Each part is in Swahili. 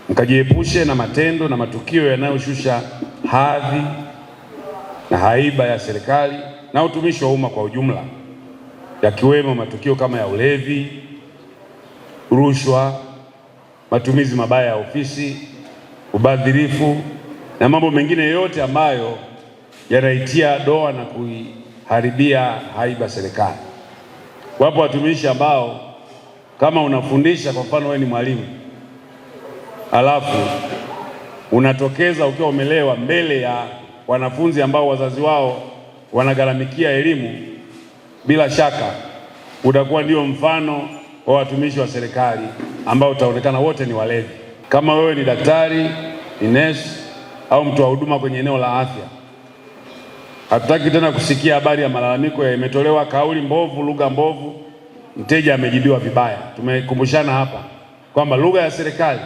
mkajiepushe na matendo na matukio yanayoshusha hadhi na haiba ya serikali na utumishi wa umma kwa ujumla, yakiwemo matukio kama ya ulevi, rushwa, matumizi mabaya ya ofisi, ubadhirifu na mambo mengine yote ambayo yanaitia doa na kuiharibia haiba serikali. Wapo watumishi ambao kama unafundisha, kwa mfano wewe ni mwalimu, alafu unatokeza ukiwa umelewa mbele ya wanafunzi ambao wazazi wao wanagharamikia elimu, bila shaka utakuwa ndio mfano wa watumishi wa serikali ambao utaonekana wote ni walevi. Kama wewe ni daktari, ni nesi au mtu wa huduma kwenye eneo la afya, hatutaki tena kusikia habari ya malalamiko ya imetolewa kauli mbovu, lugha mbovu, mteja amejibiwa vibaya. Tumekumbushana hapa kwamba lugha ya serikali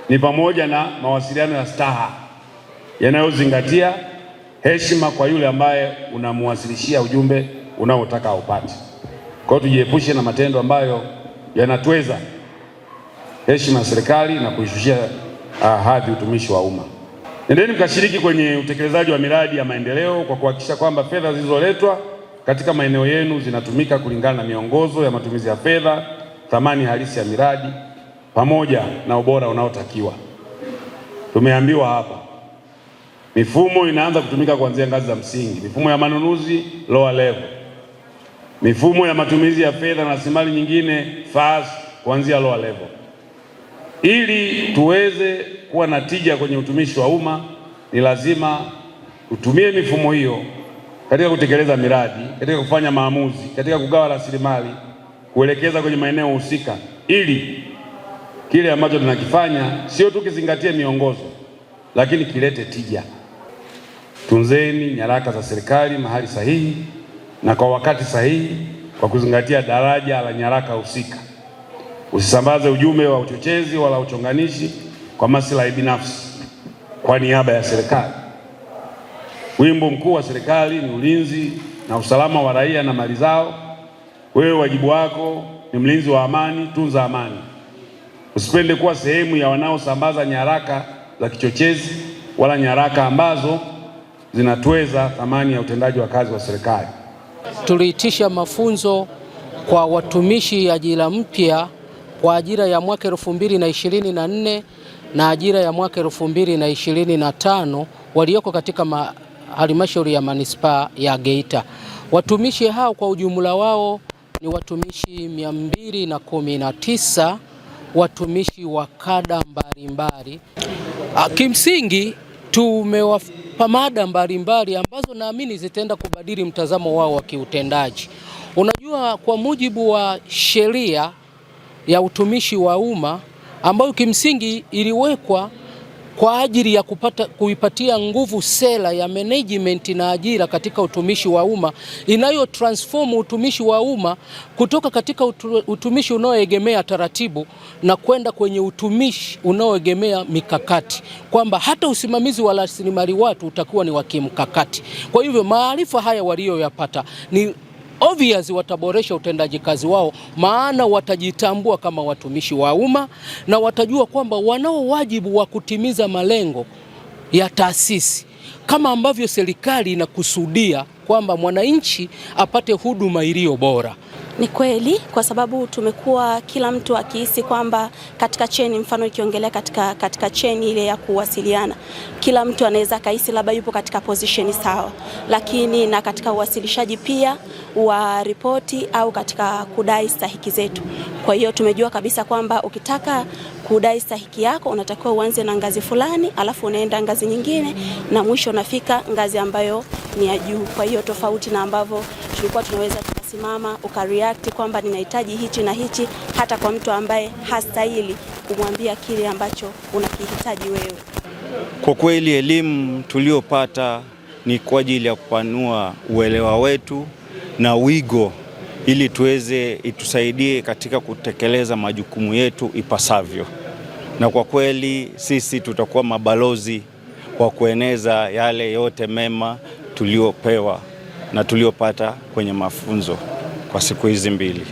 ni pamoja na mawasiliano ya staha yanayozingatia heshima kwa yule ambaye unamwasilishia ujumbe unaotaka aupate. Kwa hiyo tujiepushe na matendo ambayo yanatweza heshima ya serikali na kuishushia hadhi utumishi wa umma. Endeni mkashiriki kwenye utekelezaji wa miradi ya maendeleo kwa kuhakikisha kwamba fedha zilizoletwa katika maeneo yenu zinatumika kulingana na miongozo ya matumizi ya fedha, thamani halisi ya miradi pamoja na ubora unaotakiwa. Tumeambiwa hapa mifumo inaanza kutumika kuanzia ngazi za msingi, mifumo ya manunuzi lower level, mifumo ya matumizi ya fedha na rasilimali nyingine FAS kuanzia lower level. Ili tuweze kuwa na tija kwenye utumishi wa umma, ni lazima utumie mifumo hiyo katika kutekeleza miradi, katika kufanya maamuzi, katika kugawa rasilimali, kuelekeza kwenye maeneo husika, ili kile ambacho tunakifanya sio tu kizingatie miongozo, lakini kilete tija. Tunzeni nyaraka za serikali mahali sahihi na kwa wakati sahihi kwa kuzingatia daraja la nyaraka husika. Usisambaze ujumbe wa uchochezi wala uchonganishi kwa maslahi binafsi kwa niaba ya serikali. Wimbo mkuu wa serikali ni ulinzi na usalama wa raia na mali zao. Wewe wajibu wako ni mlinzi wa amani, tunza amani. Usipende kuwa sehemu ya wanaosambaza nyaraka za kichochezi wala nyaraka ambazo zinatweza thamani ya utendaji wa kazi wa serikali. Tuliitisha mafunzo kwa watumishi ajira mpya kwa ajira ya mwaka 2024 na ajira ya mwaka 2025 walioko katika halmashauri ya manispaa ya Geita. Watumishi hao kwa ujumla wao ni watumishi 219, watumishi wa kada mbalimbali. Kimsingi tumewapa mada mbalimbali ambazo naamini zitaenda kubadili mtazamo wao wa kiutendaji. Unajua, kwa mujibu wa sheria ya utumishi wa umma ambayo kimsingi iliwekwa kwa ajili ya kuipatia nguvu sera ya management na ajira katika utumishi wa umma, inayo transform utumishi wa umma kutoka katika utumishi unaoegemea taratibu na kwenda kwenye utumishi unaoegemea mikakati, kwamba hata usimamizi wa rasilimali watu utakuwa ni wa kimkakati. Kwa hivyo maarifa haya walioyapata ni obvious wataboresha utendaji kazi wao, maana watajitambua kama watumishi wa umma na watajua kwamba wanao wajibu wa kutimiza malengo ya taasisi kama ambavyo serikali inakusudia kwamba mwananchi apate huduma iliyo bora. Ni kweli, kwa sababu tumekuwa kila mtu akihisi kwamba katika cheni, mfano ikiongelea katika cheni ile ya kuwasiliana, kila mtu anaweza kahisi labda yupo katika position sawa, lakini na katika uwasilishaji pia wa ripoti au katika kudai stahiki zetu. Kwa hiyo tumejua kabisa kwamba ukitaka kudai stahiki yako unatakiwa uanze na ngazi fulani, alafu unaenda ngazi nyingine na mwisho unafika ngazi ambayo ni ya juu. Kwa hiyo tofauti na ambavyo tulikuwa tunaweza kusimama ukareact kwamba ninahitaji hichi na hichi, hata kwa mtu ambaye hastahili kumwambia kile ambacho unakihitaji wewe. Kwa kweli elimu tuliyopata ni kwa ajili ya kupanua uelewa wetu na wigo, ili itusaidie katika kutekeleza majukumu yetu ipasavyo. Na kwa kweli sisi tutakuwa mabalozi wa kueneza yale yote mema tuliopewa na tuliopata kwenye mafunzo kwa siku hizi mbili.